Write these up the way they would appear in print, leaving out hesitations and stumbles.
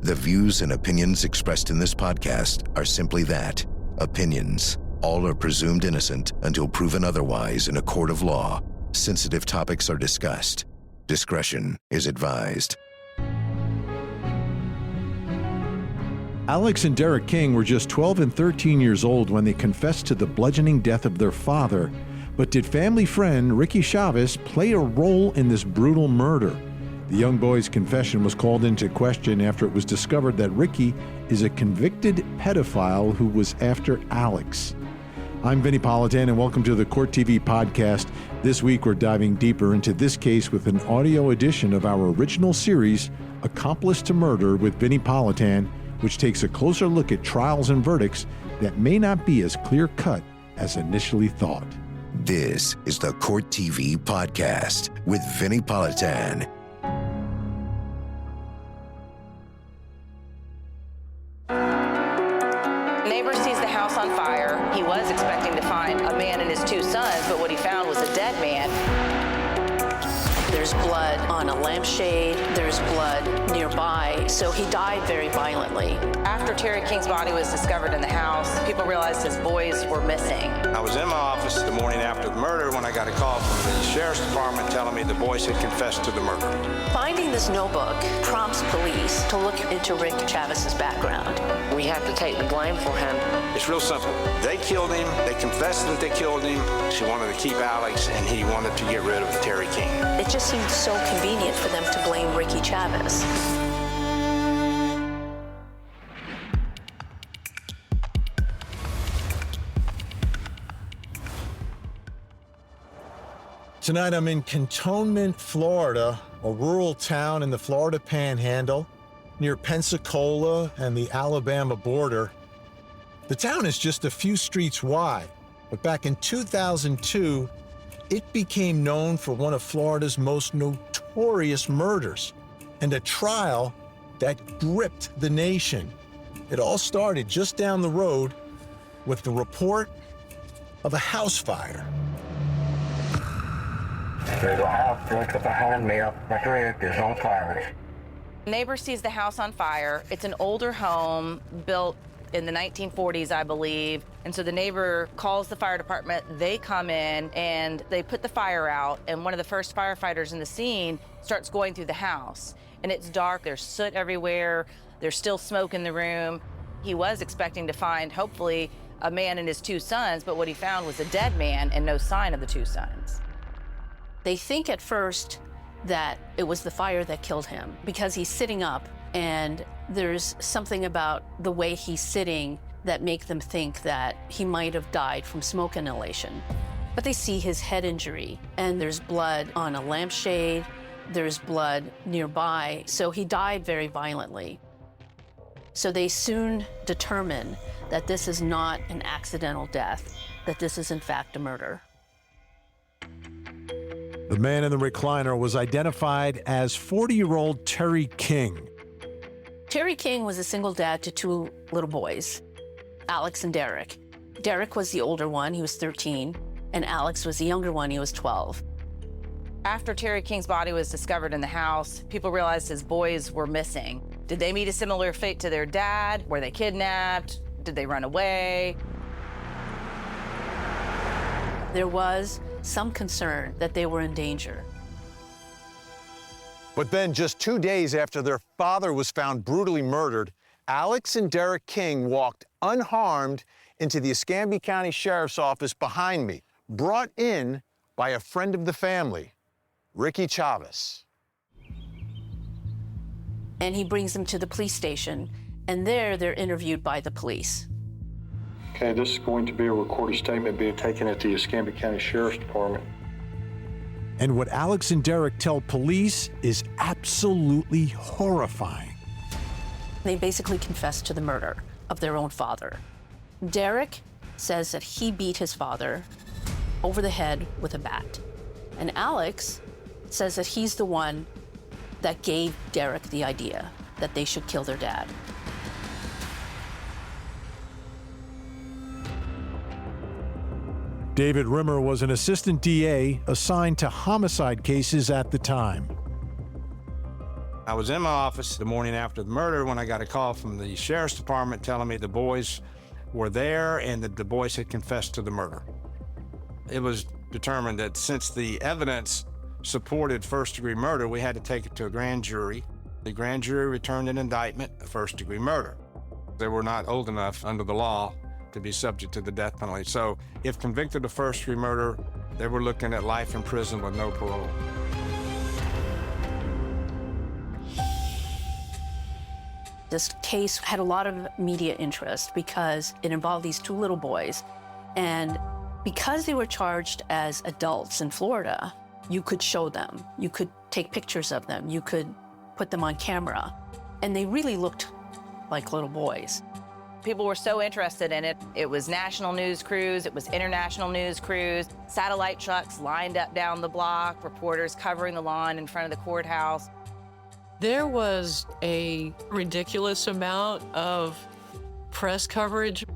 The views and opinions expressed in this podcast are simply that, opinions. All are presumed innocent until proven otherwise in a court of law. Sensitive topics are discussed. Discretion is advised. Alex and Derek King were just 12 and 13 years old when they confessed to the bludgeoning death of their father. But did family friend Ricky Chavis play a role in this brutal murder? The young boy's confession was called into question after it was discovered that Ricky is a convicted pedophile who was after Alex. I'm Vinnie Politan, and welcome to the Court TV podcast. This week, we're diving deeper into this case with an audio edition of our original series, Accomplice to Murder with Vinnie Politan, which takes a closer look at trials and verdicts that may not be as clear-cut as initially thought. This is the Court TV podcast with Vinnie Politan. Neighbor sees the house on fire. He was expecting to find a man and his two sons, but what he found was a dead man. There's blood on a lampshade. There's blood nearby. So he died very violently. After Terry King's body was discovered in the house, people realized his boys were missing. I was in my office the morning after the murder when I got a call from the sheriff's department telling me the boys had confessed to the murder. Finding this notebook prompts police to look into Rick Chavis's background. We have to take the blame for him. It's real simple. They killed him. They confessed that they killed him. She wanted to keep Alex, and he wanted to get rid of Terry King. It just seemed so convenient for them to blame Ricky Chavis. Tonight I'm in Cantonment, Florida, a rural town in the Florida Panhandle, near Pensacola and the Alabama border. The town is just a few streets wide, but back in 2002, it became known for one of Florida's most notorious murders and a trial that gripped the nation. It all started just down the road with the report of a house fire. There's a house directly behind me up my creek is on fire. Neighbor sees the house on fire. It's an older home built in the 1940s, I believe. And so the neighbor calls the fire department. They come in and they put the fire out. And one of the first firefighters in the scene starts going through the house. And it's dark, there's soot everywhere. There's still smoke in the room. He was expecting to find, hopefully, a man and his two sons, but what he found was a dead man and no sign of the two sons. They think at first that it was the fire that killed him because he's sitting up, and there's something about the way he's sitting that make them think that he might have died from smoke inhalation. But they see his head injury, and there's blood on a lampshade, there's blood nearby, so he died very violently. So they soon determine that this is not an accidental death, that this is in fact a murder. The man in the recliner was identified as 40-year-old Terry King. Terry King was a single dad to two little boys, Alex and Derek. Derek was the older one, he was 13, and Alex was the younger one, he was 12. After Terry King's body was discovered in the house, people realized his boys were missing. Did they meet a similar fate to their dad? Were they kidnapped? Did they run away? There was some concern that they were in danger. But then just 2 days after their father was found brutally murdered, Alex and Derek King walked unharmed into the Escambia County Sheriff's Office behind me, brought in by a friend of the family, Ricky Chavis. And he brings them to the police station, and there they're interviewed by the police. Okay, this is going to be a recorded statement being taken at the Escambia County Sheriff's Department. And what Alex and Derek tell police is absolutely horrifying. They basically confess to the murder of their own father. Derek says that he beat his father over the head with a bat. And Alex says that he's the one that gave Derek the idea that they should kill their dad. David Rimmer was an assistant DA assigned to homicide cases at the time. I was in my office the morning after the murder when I got a call from the sheriff's department telling me the boys were there and that the boys had confessed to the murder. It was determined that since the evidence supported first-degree murder, we had to take it to a grand jury. The grand jury returned an indictment of first-degree murder. They were not old enough under the law to be subject to the death penalty. So if convicted of first-degree murder, they were looking at life in prison with no parole. This case had a lot of media interest because it involved these two little boys. And because they were charged as adults in Florida, you could show them, you could take pictures of them, you could put them on camera. And they really looked like little boys. People were so interested in it. It was national news crews, it was international news crews, satellite trucks lined up down the block, reporters covering the lawn in front of the courthouse. There was a ridiculous amount of press coverage.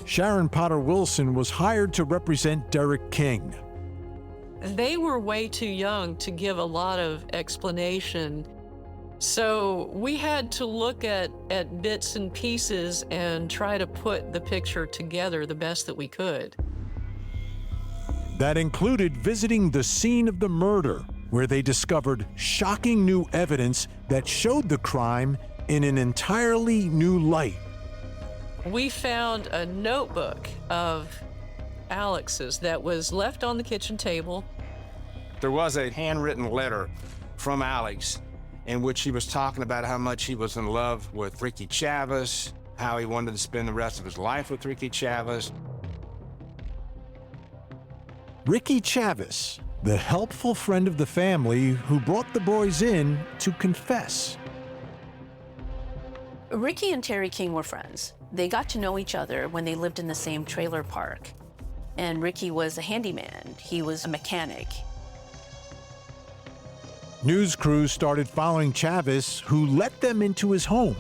Sharon Potter Wilson was hired to represent Derek King. They were way too young to give a lot of explanation. So we had to look at bits and pieces and try to put the picture together the best that we could. That included visiting the scene of the murder, where they discovered shocking new evidence that showed the crime in an entirely new light. We found a notebook of Alex's that was left on the kitchen table. There was a handwritten letter from Alex in which he was talking about how much he was in love with Ricky Chavis, how he wanted to spend the rest of his life with Ricky Chavis. Ricky Chavis, the helpful friend of the family who brought the boys in to confess. Ricky and Terry King were friends. They got to know each other when they lived in the same trailer park. And Ricky was a handyman. He was a mechanic. News crews started following Chavis, who let them into his home.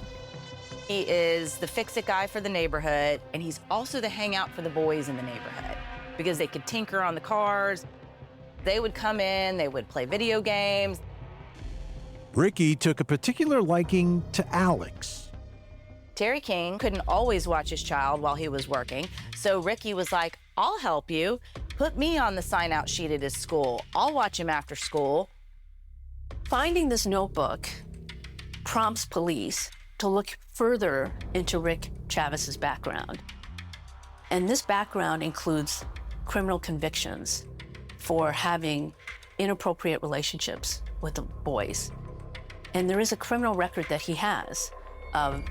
He is the fix-it guy for the neighborhood, and he's also the hangout for the boys in the neighborhood because they could tinker on the cars. They would come in, they would play video games. Ricky took a particular liking to Alex. Terry King couldn't always watch his child while he was working, so Ricky was like, I'll help you. Put me on the sign-out sheet at his school. I'll watch him after school. Finding this notebook prompts police to look further into Rick Chavis's background. And this background includes criminal convictions for having inappropriate relationships with the boys. And there is a criminal record that he has of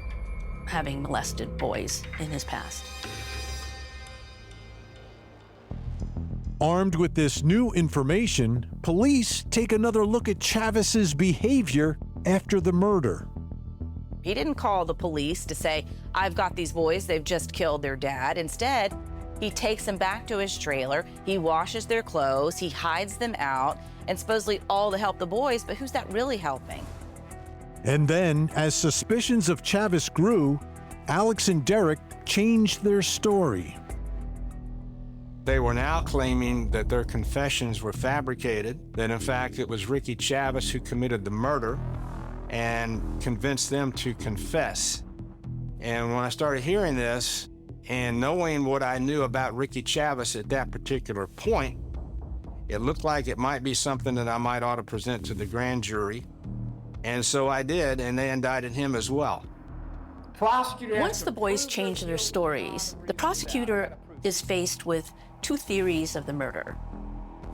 having molested boys in his past. Armed with this new information, police take another look at Chavis's behavior after the murder. He didn't call the police to say, I've got these boys, they've just killed their dad. Instead, he takes them back to his trailer, he washes their clothes, he hides them out, and supposedly all to help the boys, but who's that really helping? And then, as suspicions of Chavis grew, Alex and Derek changed their story. They were now claiming that their confessions were fabricated, that in fact it was Ricky Chavis who committed the murder and convinced them to confess. And when I started hearing this and knowing what I knew about Ricky Chavis at that particular point, it looked like it might be something that I might ought to present to the grand jury. And so I did, and they indicted him as well. Once the boys changed their stories, the prosecutor is faced with two theories of the murder.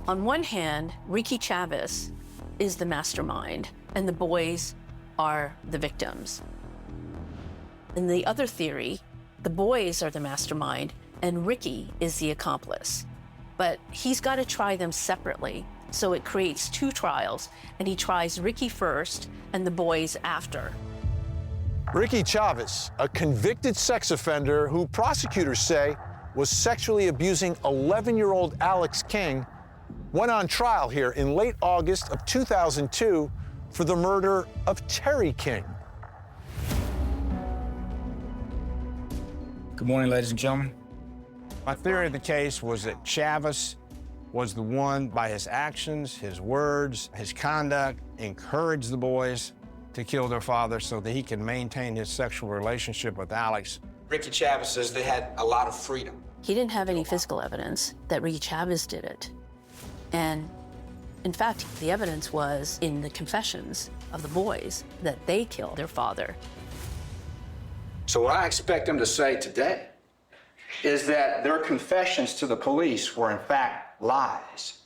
On one hand, Ricky Chavis is the mastermind, and the boys are the victims. In the other theory, the boys are the mastermind, and Ricky is the accomplice. But he's got to try them separately, so it creates two trials, and he tries Ricky first and the boys after. Ricky Chavis, a convicted sex offender who prosecutors say was sexually abusing 11-year-old Alex King, went on trial here in late August of 2002 for the murder of Terry King. Good morning, ladies and gentlemen. My theory of the case was that Chavis was the one, by his actions, his words, his conduct, encouraged the boys to kill their father so that he can maintain his sexual relationship with Alex. Ricky Chavis says they had a lot of freedom. He didn't have any physical evidence that Ricky Chavis did it. And in fact, the evidence was in the confessions of the boys that they killed their father. So what I expect them to say today is that their confessions to the police were in fact lies.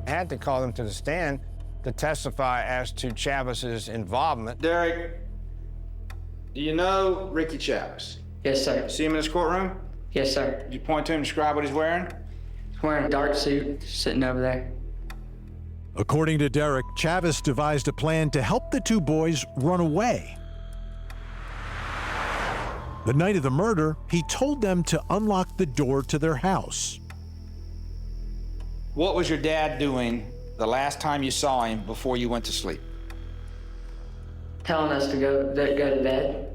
I had to call them to the stand to testify as to Chavis's involvement. Derek, do you know Ricky Chavis? Yes, sir. See him in this courtroom? Yes, sir. Did you point to him and describe what he's wearing? He's wearing a dark suit, sitting over there. According to Derek, Chavis devised a plan to help the two boys run away. The night of the murder, he told them to unlock the door to their house. What was your dad doing the last time you saw him before you went to sleep? Telling us to go to bed.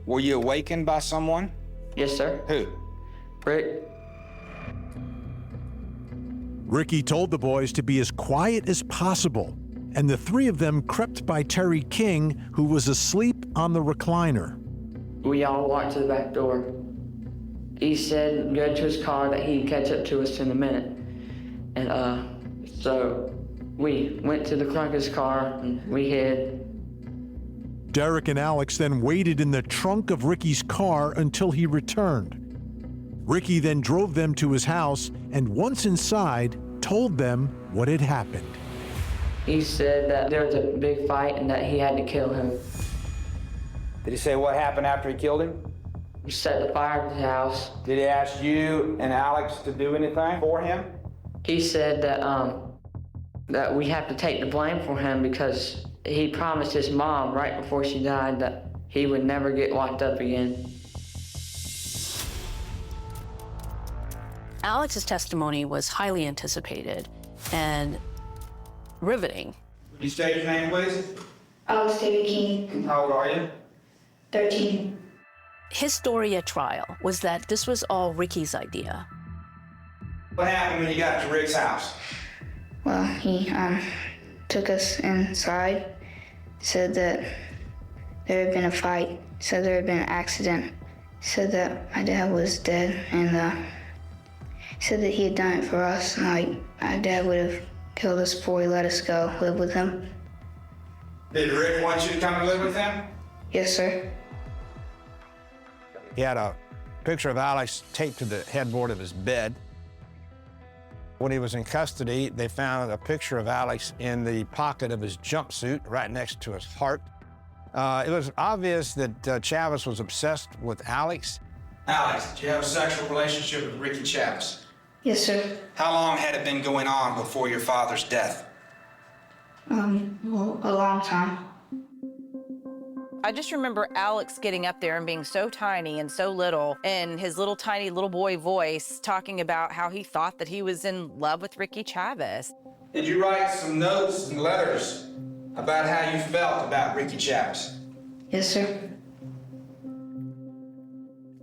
Were you awakened by someone? Yes, sir. Who? Rick. Ricky told the boys to be as quiet as possible, and the three of them crept by Terry King, who was asleep on the recliner. We all walked to the back door. He said go to his car, that he'd catch up to us in a minute. And so we went to the front of his car and we hid. Derek and Alex then waited in the trunk of Ricky's car until he returned. Ricky then drove them to his house and once inside, told them what had happened. He said that there was a big fight and that he had to kill him. Did he say what happened after he killed him? He set the fire to his house. Did he ask you and Alex to do anything for him? He said that that we have to take the blame for him because he promised his mom right before she died that he would never get locked up again. Alex's testimony was highly anticipated and riveting. Can you state your name, please? Alex David King. How old are you? 13. His story at trial was that this was all Ricky's idea. What happened when you got to Rick's house? Well, he took us inside, said that there had been a fight, said there had been an accident, said that my dad was dead, and said that he had done it for us, and like my dad would have killed us before he let us go live with him. Did Rick want you to come and live with him? Yes, sir. He had a picture of Alex taped to the headboard of his bed. When he was in custody, they found a picture of Alex in the pocket of his jumpsuit right next to his heart. It was obvious that Chavis was obsessed with Alex. Alex, did you have a sexual relationship with Ricky Chavis? Yes, sir. How long had it been going on before your father's death? Well, a long time. I just remember Alex getting up there and being so tiny and so little, and his little tiny little boy voice talking about how he thought that he was in love with Ricky Chavis. Did you write some notes and letters about how you felt about Ricky Chavis? Yes, sir.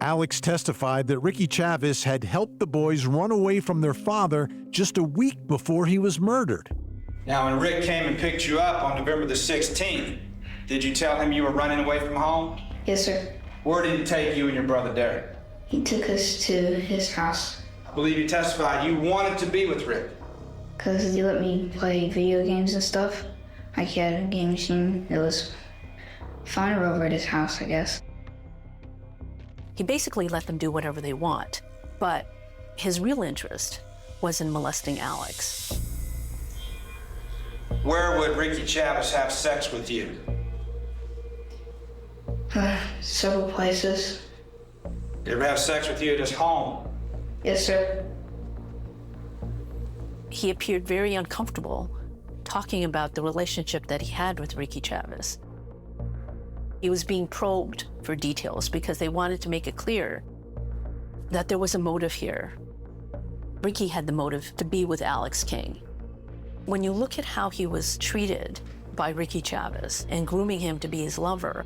Alex testified that Ricky Chavis had helped the boys run away from their father just a week before he was murdered. Now, when Rick came and picked you up on November the 16th, did you tell him you were running away from home? Yes, sir. Where did he take you and your brother Derek? He took us to his house. I believe you testified you wanted to be with Rick. Because he let me play video games and stuff. Like he had a game machine. It was fun over at his house, I guess. He basically let them do whatever they want, but his real interest was in molesting Alex. Where would Ricky Chavis have sex with you? Several places. Did he ever have sex with you at his home? Yes, sir. He appeared very uncomfortable talking about the relationship that he had with Ricky Chavis. He was being probed for details because they wanted to make it clear that there was a motive here. Ricky had the motive to be with Alex King. When you look at how he was treated by Ricky Chavis and grooming him to be his lover,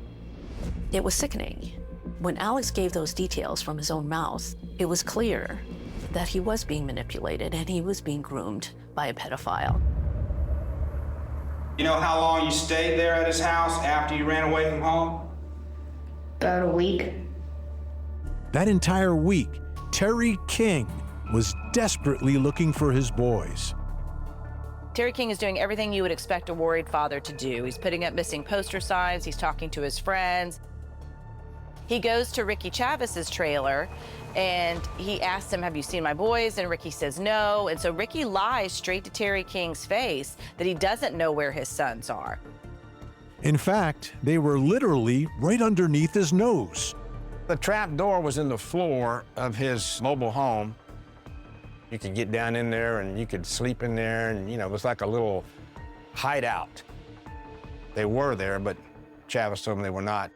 it was sickening. When Alex gave those details from his own mouth, it was clear that he was being manipulated and he was being groomed by a pedophile. You know how long you stayed there at his house after you ran away from home? About a week. That entire week, Terry King was desperately looking for his boys. Terry King is doing everything you would expect a worried father to do. He's putting up missing poster signs, he's talking to his friends. He goes to Ricky Chavis's trailer and he asks him, "Have you seen my boys?" And Ricky says no. And so Ricky lies straight to Terry King's face that he doesn't know where his sons are. In fact, they were literally right underneath his nose. The trap door was in the floor of his mobile home. You could get down in there and you could sleep in there, and it was like a little hideout. They were there, but Chavis told them they were not.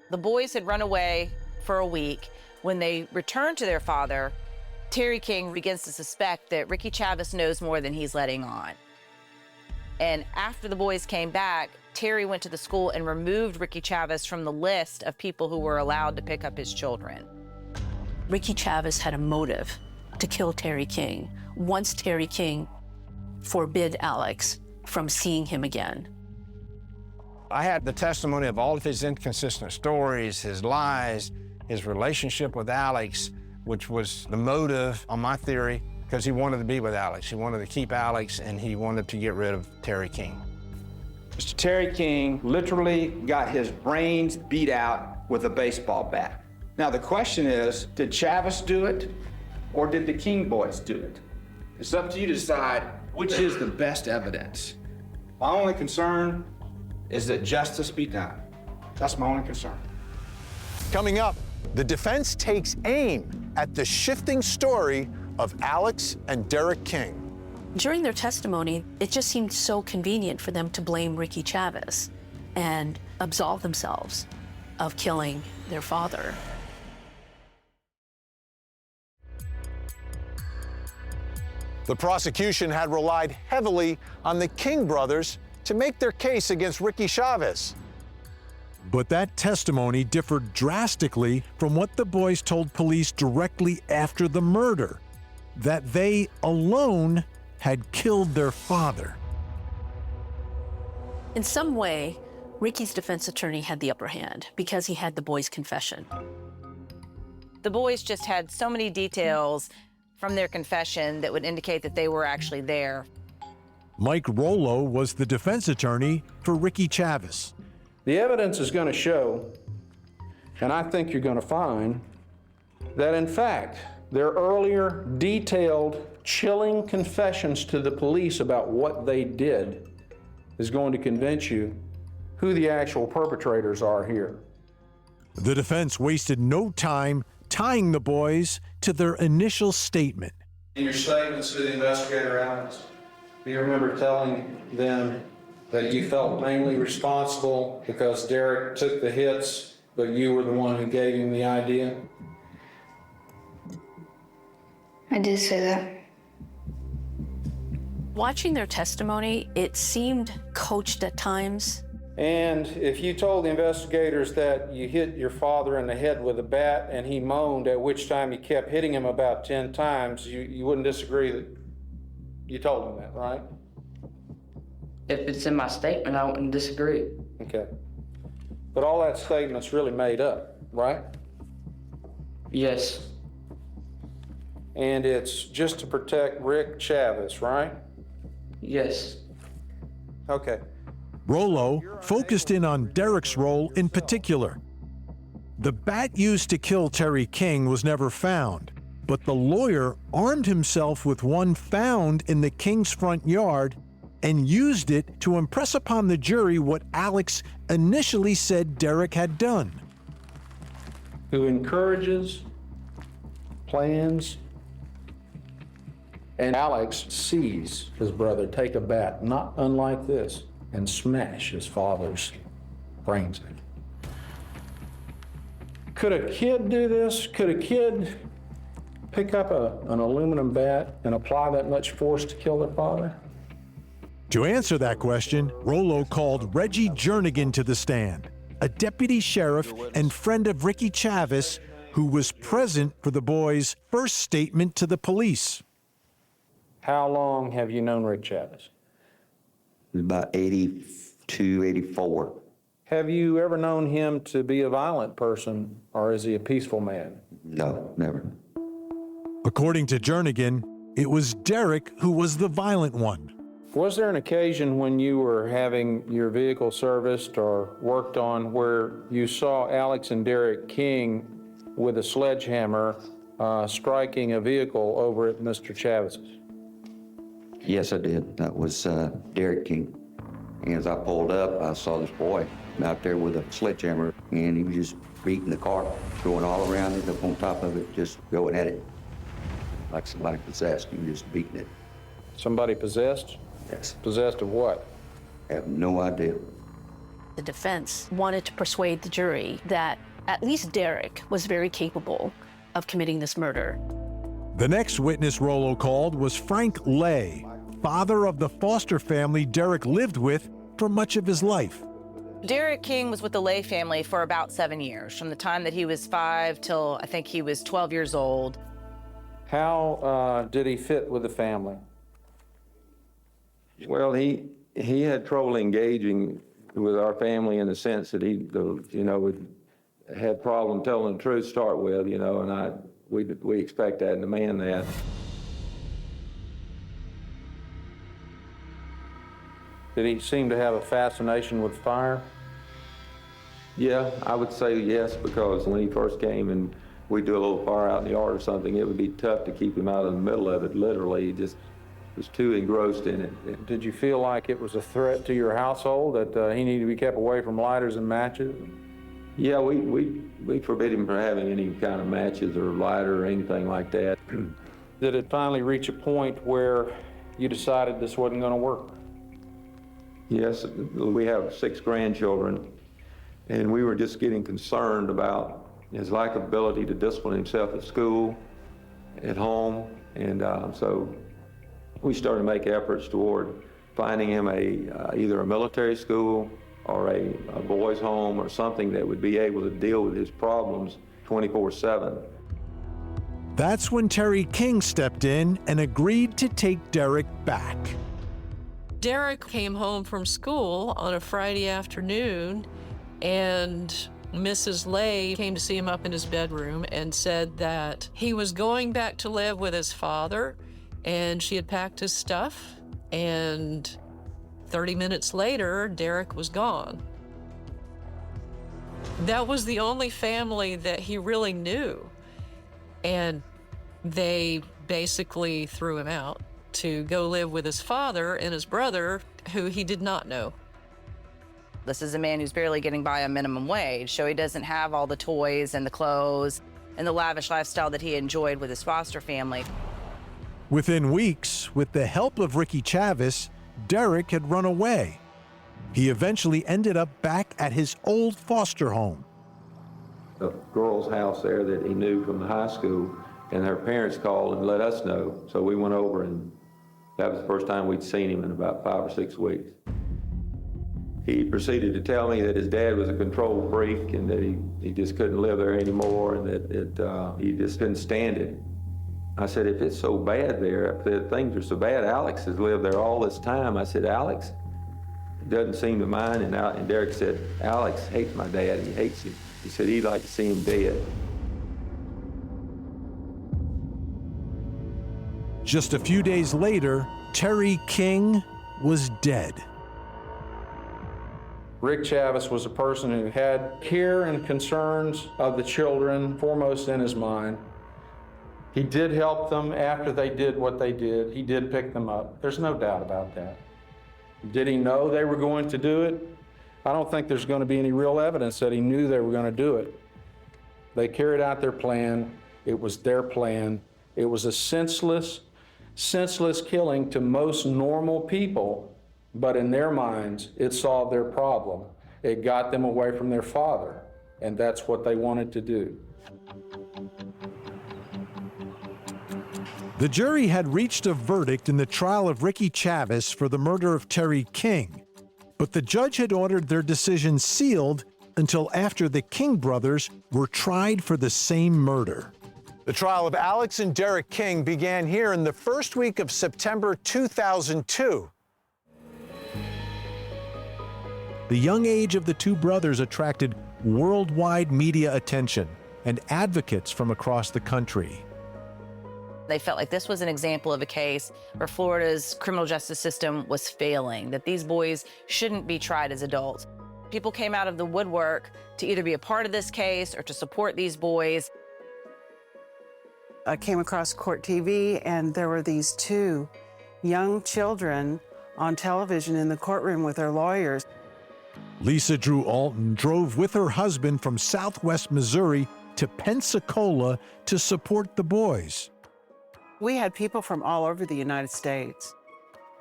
The boys had run away for a week. When they returned to their father, Terry King begins to suspect that Ricky Chavis knows more than he's letting on. And after the boys came back, Terry went to the school and removed Ricky Chavis from the list of people who were allowed to pick up his children. Ricky Chavis had a motive to kill Terry King once Terry King forbid Alex from seeing him again. I had the testimony of all of his inconsistent stories, his lies, his relationship with Alex, which was the motive on my theory, because he wanted to be with Alex. He wanted to keep Alex, and he wanted to get rid of Terry King. Mr. Terry King literally got his brains beat out with a baseball bat. Now the question is, did Chavis do it, or did the King boys do it? It's up to you to decide which is the best evidence. My only concern is that justice be done. That's my only concern. Coming up, the defense takes aim at the shifting story of Alex and Derek King. During their testimony, it just seemed so convenient for them to blame Ricky Chavis and absolve themselves of killing their father. The prosecution had relied heavily on the King brothers to make their case against Ricky Chavis. But that testimony differed drastically from what the boys told police directly after the murder, that they alone had killed their father. In some way, Ricky's defense attorney had the upper hand because he had the boys' confession. The boys just had so many details from their confession that would indicate that they were actually there. Mike Rollo was the defense attorney for Ricky Chavis. The evidence is going to show, and I think you're going to find, that in fact, their earlier detailed, chilling confessions to the police about what they did is going to convince you who the actual perpetrators are here. The defense wasted no time tying the boys to their initial statement. In your statements to the investigator, Alex, do you remember telling them that you felt mainly responsible because Derek took the hits, but you were the one who gave him the idea? I did say that. Watching their testimony, it seemed coached at times. And if you told the investigators that you hit your father in the head with a bat and he moaned, at which time you kept hitting him about 10 times, you wouldn't disagree that you told him that, right? If it's in my statement, I wouldn't disagree. Okay. But all that statement's really made up, right? Yes. And it's just to protect Rick Chavis, right? Yes. Okay. Rollo focused in on Derek's role in particular. The bat used to kill Terry King was never found, but the lawyer armed himself with one found in the King's front yard and used it to impress upon the jury what Alex initially said Derek had done. Who encourages, plans, and Alex sees his brother take a bat, not unlike this, and smash his father's brains in. Could a kid do this? Could a kid pick up an aluminum bat and apply that much force to kill their father? To answer that question, Rollo called Reggie Jernigan to the stand, a deputy sheriff and friend of Ricky Chavis, who was present for the boys' first statement to the police. How long have you known Rick Chavis? was about 82, 84. Have you ever known him to be a violent person, or is he a peaceful man? No, never. According to Jernigan, it was Derek who was the violent one. Was there an occasion when you were having your vehicle serviced or worked on where you saw Alex and Derek King with a sledgehammer striking a vehicle over at Mr. Chavis's? Yes, I did. That was Derek King. And as I pulled up, I saw this boy out there with a sledgehammer, and he was just beating the car, going all around it, up on top of it, just going at it like somebody possessed. He was just beating it. Somebody possessed? Yes. Possessed of what? I have no idea. The defense wanted to persuade the jury that at least Derek was very capable of committing this murder. The next witness Rollo called was Frank Lay, father of the foster family Derek lived with for much of his life. Derek King was with the Lay family for about 7 years, from the time that he was 5 till I think he was 12 years old. How did he fit with the family? Well, he had trouble engaging with our family in the sense that he, had problem telling the truth to start with, and we expect that and demand that. Did he seem to have a fascination with fire? Yeah, I would say yes, because when he first came and we'd do a little fire out in the yard or something, it would be tough to keep him out of the middle of it, literally. He just was too engrossed in it. Did you feel like it was a threat to your household, that he needed to be kept away from lighters and matches? Yeah, we forbid him from having any kind of matches or lighter or anything like that. Did it finally reach a point where you decided this wasn't going to work? Yes, we have 6 grandchildren, and we were just getting concerned about his lack of ability to discipline himself at school, at home, and so we started to make efforts toward finding him either a military school or a boys' home or something that would be able to deal with his problems 24/7. That's when Terry King stepped in and agreed to take Derek back. Derek came home from school on a Friday afternoon, and Mrs. Lay came to see him up in his bedroom and said that he was going back to live with his father, and she had packed his stuff, and 30 minutes later, Derek was gone. That was the only family that he really knew, and they basically threw him out to go live with his father and his brother, who he did not know. This is a man who's barely getting by on minimum wage, so he doesn't have all the toys and the clothes and the lavish lifestyle that he enjoyed with his foster family. Within weeks, with the help of Ricky Chavis, Derek had run away. He eventually ended up back at his old foster home. The girl's house there that he knew from the high school, and her parents called and let us know. So we went over, and that was the first time we'd seen him in about 5 or 6 weeks. He proceeded to tell me that his dad was a control freak and that he just couldn't live there anymore, and that he just couldn't stand it. I said, if it's so bad there, if things are so bad, Alex has lived there all this time. I said, Alex doesn't seem to mind. And Derek said, Alex hates my dad. He hates him. He said he'd like to see him dead. Just a few days later, Terry King was dead. Rick Chavis was a person who had care and concerns of the children foremost in his mind. He did help them after they did what they did. He did pick them up. There's no doubt about that. Did he know they were going to do it? I don't think there's going to be any real evidence that he knew they were going to do it. They carried out their plan. It was their plan. It was a senseless killing to most normal people, but in their minds, it solved their problem. It got them away from their father, and that's what they wanted to do. The jury had reached a verdict in the trial of Ricky Chavis for the murder of Terry King, but the judge had ordered their decision sealed until after the King brothers were tried for the same murder. The trial of Alex and Derek King began here in the first week of September 2002. The young age of the two brothers attracted worldwide media attention and advocates from across the country. They felt like this was an example of a case where Florida's criminal justice system was failing, that these boys shouldn't be tried as adults. People came out of the woodwork to either be a part of this case or to support these boys. I came across Court TV, and there were these two young children on television in the courtroom with their lawyers. Lisa Drew Alton drove with her husband from Southwest Missouri to Pensacola to support the boys. We had people from all over the United States.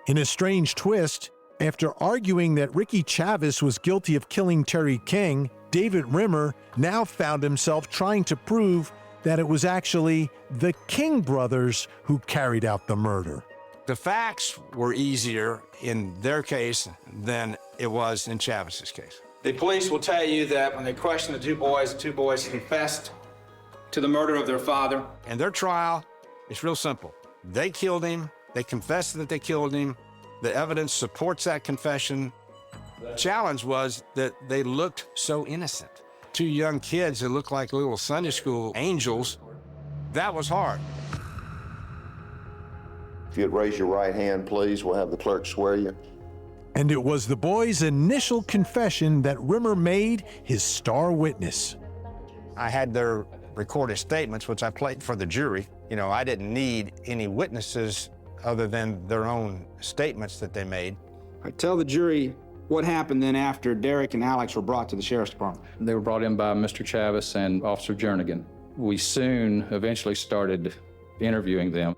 In a strange twist, after arguing that Ricky Chavis was guilty of killing Terry King, David Rimmer now found himself trying to prove that it was actually the King brothers who carried out the murder. The facts were easier in their case than it was in Chavis's case. The police will tell you that when they questioned the two boys confessed to the murder of their father. And their trial is real simple. They killed him. They confessed that they killed him. The evidence supports that confession. The challenge was that they looked so innocent. Two young kids that looked like little Sunday school angels. That was hard. If you'd raise your right hand, please, we'll have the clerk swear you. And it was the boys' initial confession that Rimmer made his star witness. I had their recorded statements, which I played for the jury. You know, I didn't need any witnesses other than their own statements that they made. I tell the jury what happened then after Derek and Alex were brought to the sheriff's department. They were brought in by Mr. Chavis and Officer Jernigan. We soon eventually started interviewing them.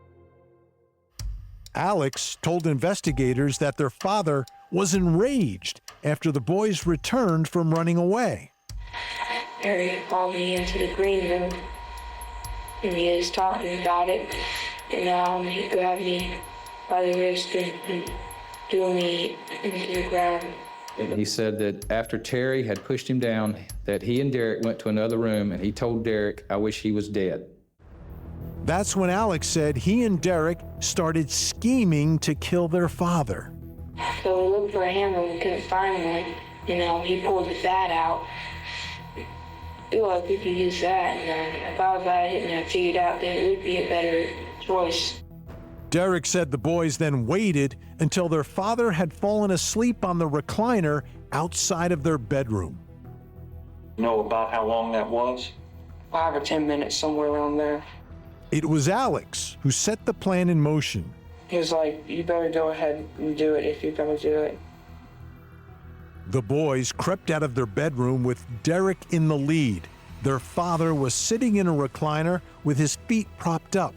Alex told investigators that their father was enraged after the boys returned from running away. Harry called me into the green room, and he was talking about it, and he grabbed me by the wrist and threw me into the ground. He said that after Terry had pushed him down, that he and Derek went to another room, and he told Derek, "I wish he was dead." That's when Alex said he and Derek started scheming to kill their father. So we looked for a hammer, we couldn't find one. He pulled his bat out. I feel like we could use that, and if I was at it and I figured out that it would be a better choice. Derek said the boys then waited until their father had fallen asleep on the recliner outside of their bedroom. Know about how long that was? 5 or 10 minutes, somewhere around there. It was Alex who set the plan in motion. He was like, "You better go ahead and do it if you're gonna do it." The boys crept out of their bedroom with Derek in the lead. Their father was sitting in a recliner with his feet propped up.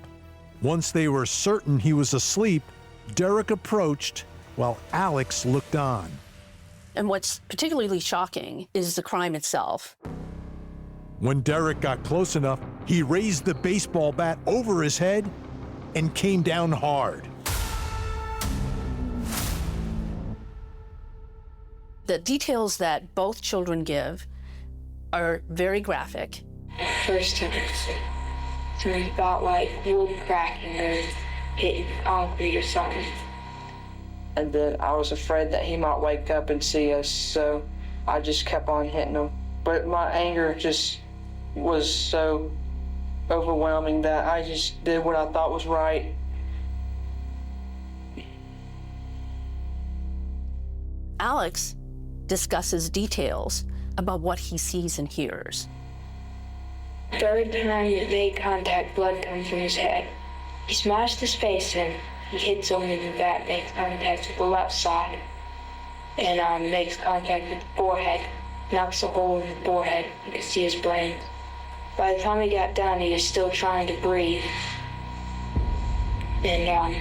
Once they were certain he was asleep, Derek approached while Alex looked on. And what's particularly shocking is the crime itself. When Derek got close enough, he raised the baseball bat over his head and came down hard. The details that both children give are very graphic. First time, something felt like wood cracking or hitting concrete or something. And then I was afraid that he might wake up and see us, so I just kept on hitting him. But my anger just was so overwhelming that I just did what I thought was right. Alex discusses details about what he sees and hears. Every time he made contact, blood comes from his head. He smashed his face in, he hits him in the back, makes contact with the left side, and makes contact with the forehead, knocks a hole in the forehead. You can see his brain. By the time he got done, he was still trying to breathe. And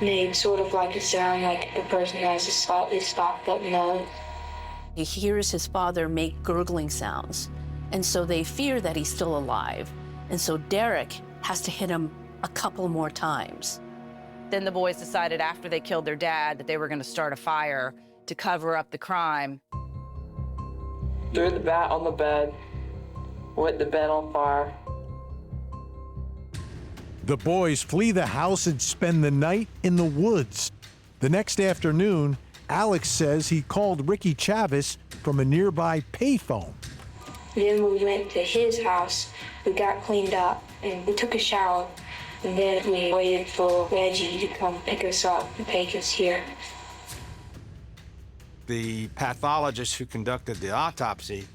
made sort of like a sound like the person has a slightly stopped up nose. He hears his father make gurgling sounds, and so they fear that he's still alive. And so Derek has to hit him a couple more times. Then the boys decided after they killed their dad that they were going to start a fire to cover up the crime. Threw the bat on the bed, lit the bed on fire. The boys flee the house and spend the night in the woods. The next afternoon, Alex says he called Ricky Chavis from a nearby payphone. Then we went to his house, we got cleaned up, and we took a shower. And then we waited for Reggie to come pick us up and take us here. The pathologist who conducted the autopsy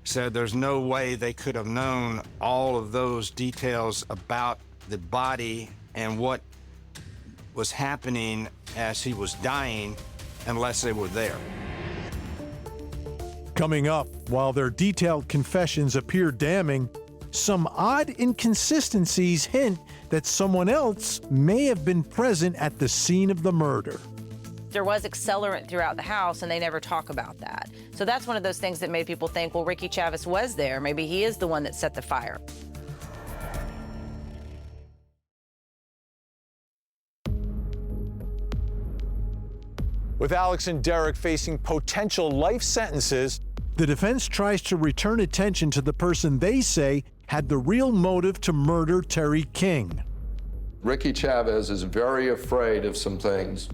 said there's no way they could have known all of those details about the body and what was happening as he was dying unless they were there. Coming up, while their detailed confessions appear damning, some odd inconsistencies hint that someone else may have been present at the scene of the murder. There was accelerant throughout the house, and they never talk about that. So that's one of those things that made people think, well, Ricky Chavis was there. Maybe he is the one that set the fire. With Alex and Derek facing potential life sentences, the defense tries to return attention to the person they say had the real motive to murder Terry King. Ricky Chavis is very afraid of some things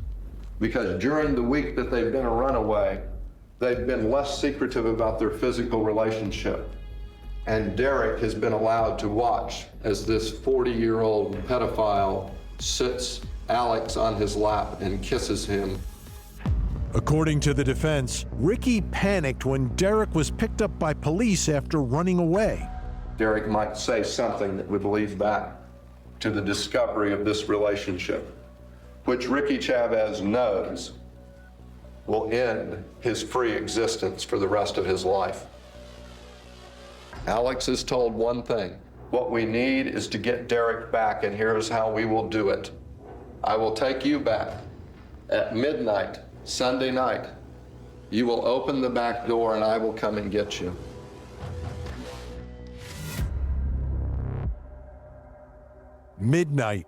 because during the week that they've been a runaway, they've been less secretive about their physical relationship. And Derek has been allowed to watch as this 40-year-old pedophile sits Alex on his lap and kisses him. According to the defense, Ricky panicked when Derek was picked up by police after running away. Derek might say something that would lead back to the discovery of this relationship, which Ricky Chavis knows will end his free existence for the rest of his life. Alex is told one thing: what we need is to get Derek back, and here's how we will do it. I will take you back at midnight, Sunday night. You will open the back door and I will come and get you. Midnight.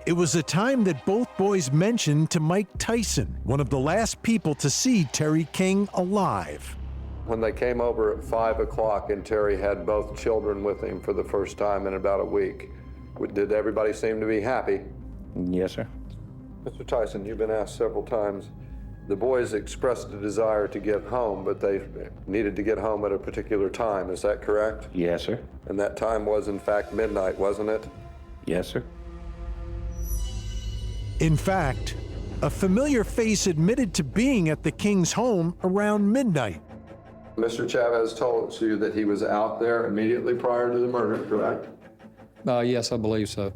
It was a time that both boys mentioned to Mike Tyson, one of the last people to see Terry King alive. When they came over at 5 o'clock and Terry had both children with him for the first time in about a week, did everybody seem to be happy? Yes, sir. Mr. Tyson, you've been asked several times. The boys expressed a desire to get home, but they needed to get home at a particular time. Is that correct? Yes, sir. And that time was, in fact, midnight, wasn't it? Yes, sir. In fact, a familiar face admitted to being at the King's home around midnight. Mr. Chavis told you that he was out there immediately prior to the murder, correct? Yes, I believe so.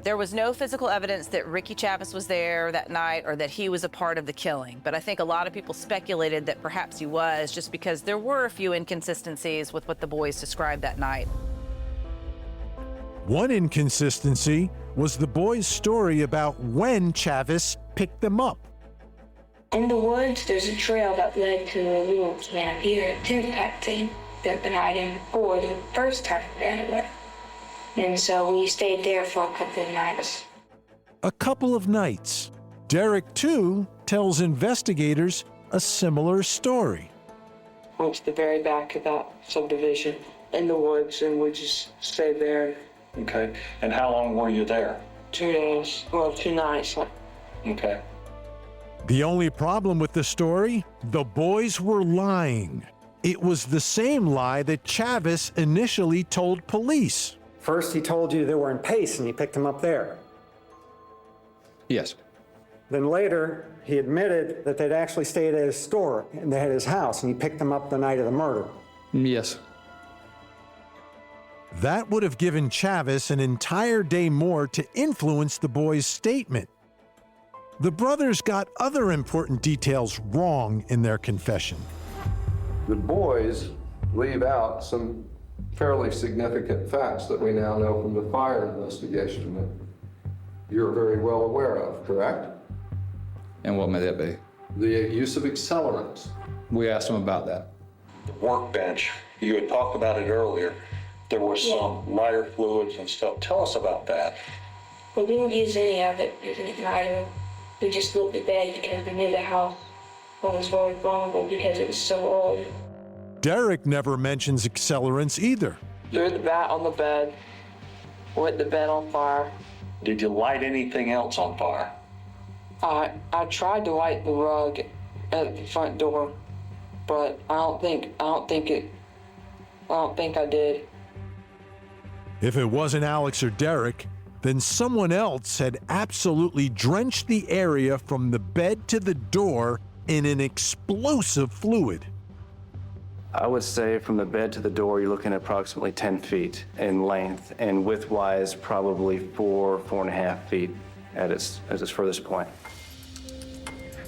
There was no physical evidence that Ricky Chavis was there that night or that he was a part of the killing, but I think a lot of people speculated that perhaps he was, just because there were a few inconsistencies with what the boys described that night. One inconsistency was the boys' story about when Chavis picked them up. In the woods, there's a trail that led to a little camp here, a tent type thing that the night in before, the first time anyway. And so we stayed there for a couple of nights. A couple of nights. Derek, too, tells investigators a similar story. Went to the very back of that subdivision in the woods, and we just stayed there. Okay. And how long were you there? 2 days. Well, 2 nights. Okay. The only problem with the story, the boys were lying. It was the same lie that Chavis initially told police. First, he told you they were in Pace and you picked them up there. Yes. Then later, he admitted that they'd actually stayed at his store and they had his house and he picked them up the night of the murder. Yes. That would have given Chavis an entire day more to influence the boys' statement. The brothers got other important details wrong in their confession. The boys leave out some fairly significant facts that we now know from the fire investigation that you're very well aware of, correct? And what may that be? The use of accelerants. We asked them about that. The workbench, you had talked about it earlier. There was some lighter fluids and stuff. Tell us about that. We didn't use any of it. We just looked at bed because we knew the house was very vulnerable because it was so old. Derek never mentions accelerants either. Threw the bat on the bed, lit the bed on fire. Did you light anything else on fire? I tried to wipe the rug at the front door, but I don't think I did. If it wasn't Alex or Derek, then someone else had absolutely drenched the area from the bed to the door in an explosive fluid. I would say from the bed to the door, you're looking at approximately 10 feet in length, and width-wise, probably 4.5 feet at its furthest point.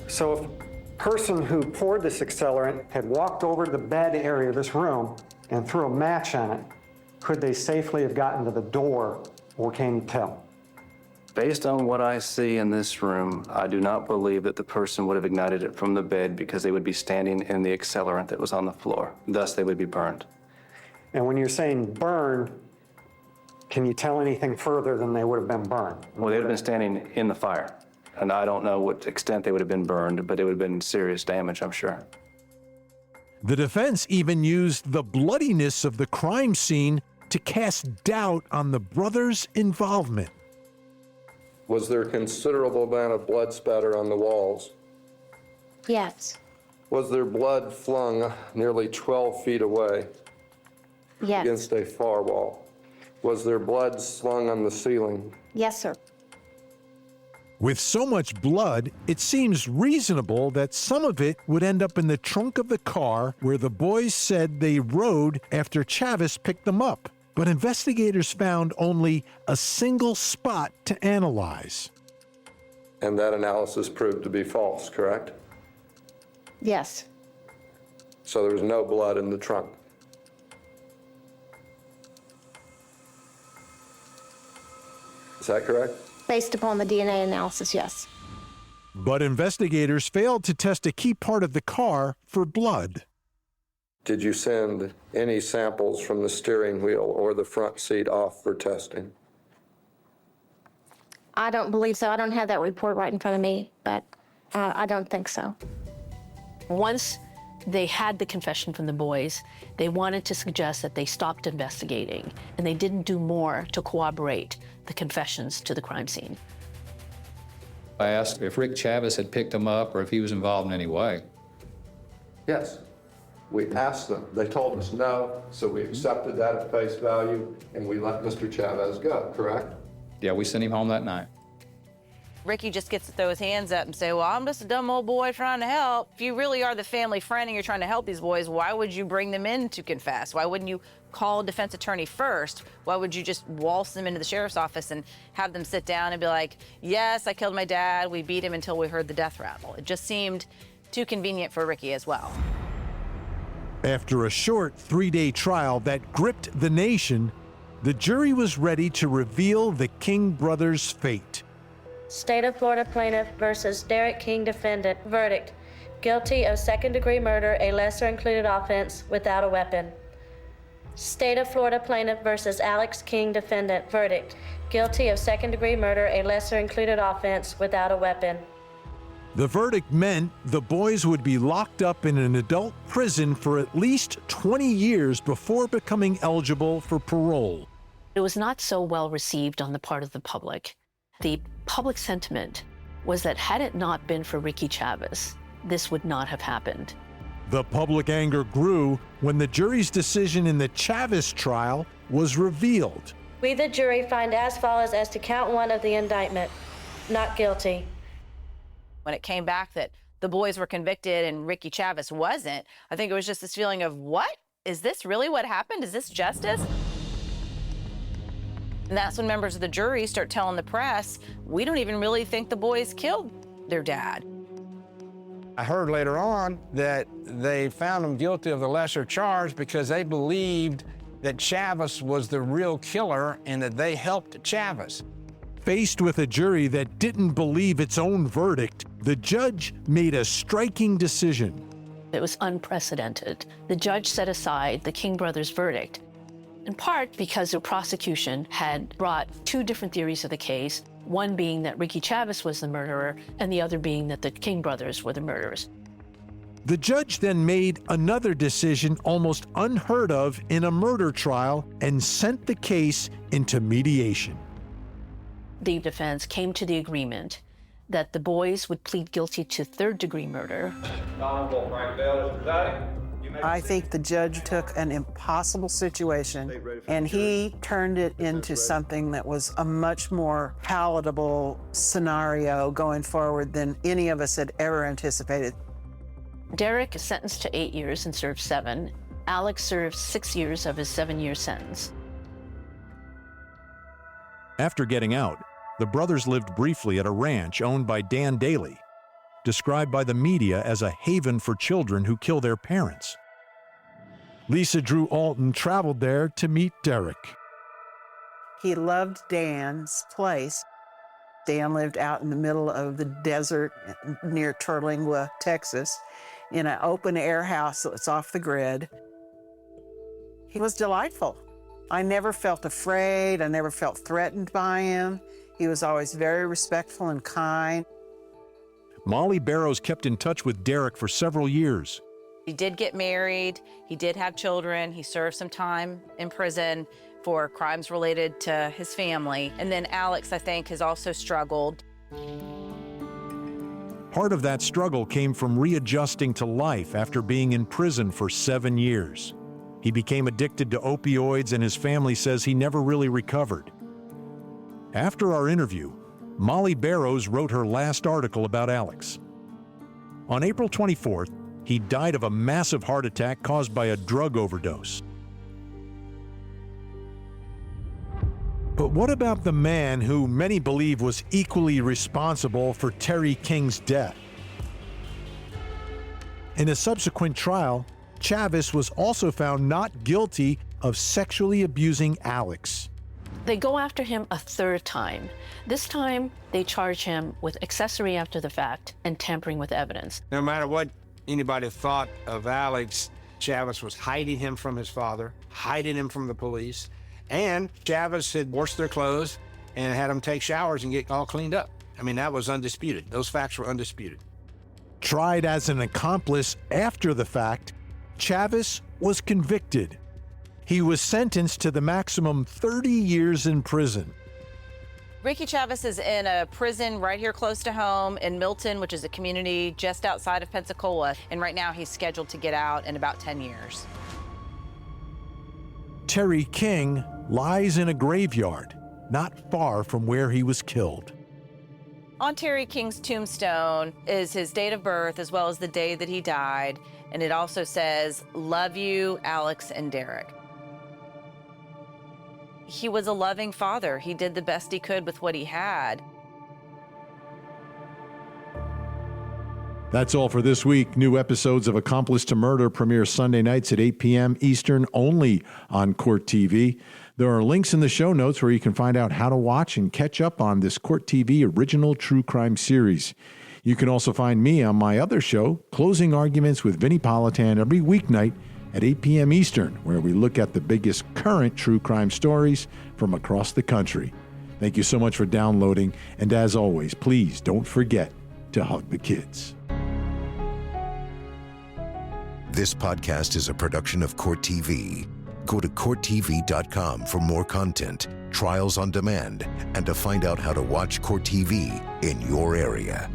So if a person who poured this accelerant had walked over to the bed area of this room and threw a match on it, could they safely have gotten to the door, or can you tell? Based on what I see in this room, I do not believe that the person would have ignited it from the bed because they would be standing in the accelerant that was on the floor. Thus, they would be burned. And when you're saying burned, can you tell anything further than they would have been burned? Well, they would have been standing in the fire. And I don't know what extent they would have been burned, but it would have been serious damage, I'm sure. The defense even used the bloodiness of the crime scene to cast doubt on the brothers' involvement. Was there a considerable amount of blood spatter on the walls? Yes. Was there blood flung nearly 12 feet away Yes. against a far wall? Was there blood slung on the ceiling? Yes, sir. With so much blood, it seems reasonable that some of it would end up in the trunk of the car where the boys said they rode after Chavis picked them up. But investigators found only a single spot to analyze. And that analysis proved to be false, correct? Yes. So there was no blood in the trunk. Is that correct? Based upon the DNA analysis, yes. But investigators failed to test a key part of the car for blood. Did you send any samples from the steering wheel or the front seat off for testing? I don't believe so. I don't have that report right in front of me, but I don't think so. Once they had the confession from the boys, they wanted to suggest that they stopped investigating, and they didn't do more to corroborate the confessions to the crime scene. I asked if Rick Chavis had picked him up or if he was involved in any way. Yes. We asked them. They told us no, so we accepted that at face value, and we let Mr. Chavis go, correct? Yeah, we sent him home that night. Ricky just gets to throw his hands up and say, well, I'm just a dumb old boy trying to help. If you really are the family friend and you're trying to help these boys, why would you bring them in to confess? Why wouldn't you call a defense attorney first? Why would you just waltz them into the sheriff's office and have them sit down and be like, yes, I killed my dad. We beat him until we heard the death rattle. It just seemed too convenient for Ricky as well. After a short 3-day trial that gripped the nation, the jury was ready to reveal the King brothers' fate. State of Florida plaintiff versus Derek King defendant. Verdict: guilty of second-degree murder, a lesser-included offense, without a weapon. State of Florida plaintiff versus Alex King defendant. Verdict: guilty of second-degree murder, a lesser-included offense, without a weapon. The verdict meant the boys would be locked up in an adult prison for at least 20 years before becoming eligible for parole. It was not so well received on the part of the public. The public sentiment was that had it not been for Ricky Chavis, this would not have happened. The public anger grew when the jury's decision in the Chavis trial was revealed. We, the jury, find as follows as to count 1 of the indictment: not guilty. When it came back that the boys were convicted and Ricky Chavis wasn't, I think it was just this feeling of, what? Is this really what happened? Is this justice? And that's when members of the jury start telling the press, we don't even really think the boys killed their dad. I heard later on that they found him guilty of the lesser charge because they believed that Chavis was the real killer and that they helped Chavis. Faced with a jury that didn't believe its own verdict, the judge made a striking decision. It was unprecedented. The judge set aside the King brothers' verdict, in part because the prosecution had brought 2 different theories of the case, one being that Ricky Chavis was the murderer, and the other being that the King brothers were the murderers. The judge then made another decision almost unheard of in a murder trial and sent the case into mediation. The defense came to the agreement that the boys would plead guilty to third-degree murder. Honorable Frank Bell is presiding. I think the judge took an impossible situation and he turned it into something that was a much more palatable scenario going forward than any of us had ever anticipated. Derek is sentenced to 8 years and served 7. Alex served 6 years of his 7-year sentence. After getting out, the brothers lived briefly at a ranch owned by Dan Daly, described by the media as a haven for children who kill their parents. Lisa Drew Alton traveled there to meet Derek. He loved Dan's place. Dan lived out in the middle of the desert near Terlingua, Texas, in an open-air house that was off the grid. He was delightful. I never felt afraid. I never felt threatened by him. He was always very respectful and kind. Molly Barrows kept in touch with Derek for several years. He did get married. He did have children. He served some time in prison for crimes related to his family. And then Alex, I think, has also struggled. Part of that struggle came from readjusting to life after being in prison for 7 years. He became addicted to opioids, and his family says he never really recovered. After our interview, Molly Barrows wrote her last article about Alex. On April 24th, he died of a massive heart attack caused by a drug overdose. But what about the man who many believe was equally responsible for Terry King's death? In a subsequent trial, Chavis was also found not guilty of sexually abusing Alex. They go after him a third time. This time, they charge him with accessory after the fact and tampering with evidence. No matter what anybody thought of Alex, Chavis was hiding him from his father, hiding him from the police, and Chavis had washed their clothes and had them take showers and get all cleaned up. I mean, that was undisputed. Those facts were undisputed. Tried as an accomplice after the fact, Chavis was convicted. He was sentenced to the maximum 30 years in prison. Ricky Chavis is in a prison right here close to home in Milton, which is a community just outside of Pensacola. And right now he's scheduled to get out in about 10 years. Terry King lies in a graveyard not far from where he was killed. On Terry King's tombstone is his date of birth as well as the day that he died. And it also says, "Love you, Alex and Derek." He was a loving father. He did the best he could with what he had. That's all for this week. New episodes of Accomplice to Murder premiere Sunday nights at 8 p.m. Eastern only on Court TV. There are links in the show notes where you can find out how to watch and catch up on this Court TV original true crime series. You can also find me on my other show, Closing Arguments with Vinnie Politan, every weeknight at 8 p.m. Eastern, where we look at the biggest current true crime stories from across the country. Thank you so much for downloading, and as always, please don't forget to hug the kids. This podcast is a production of Court TV. Go to CourtTV.com for more content, trials on demand, and to find out how to watch Court TV in your area.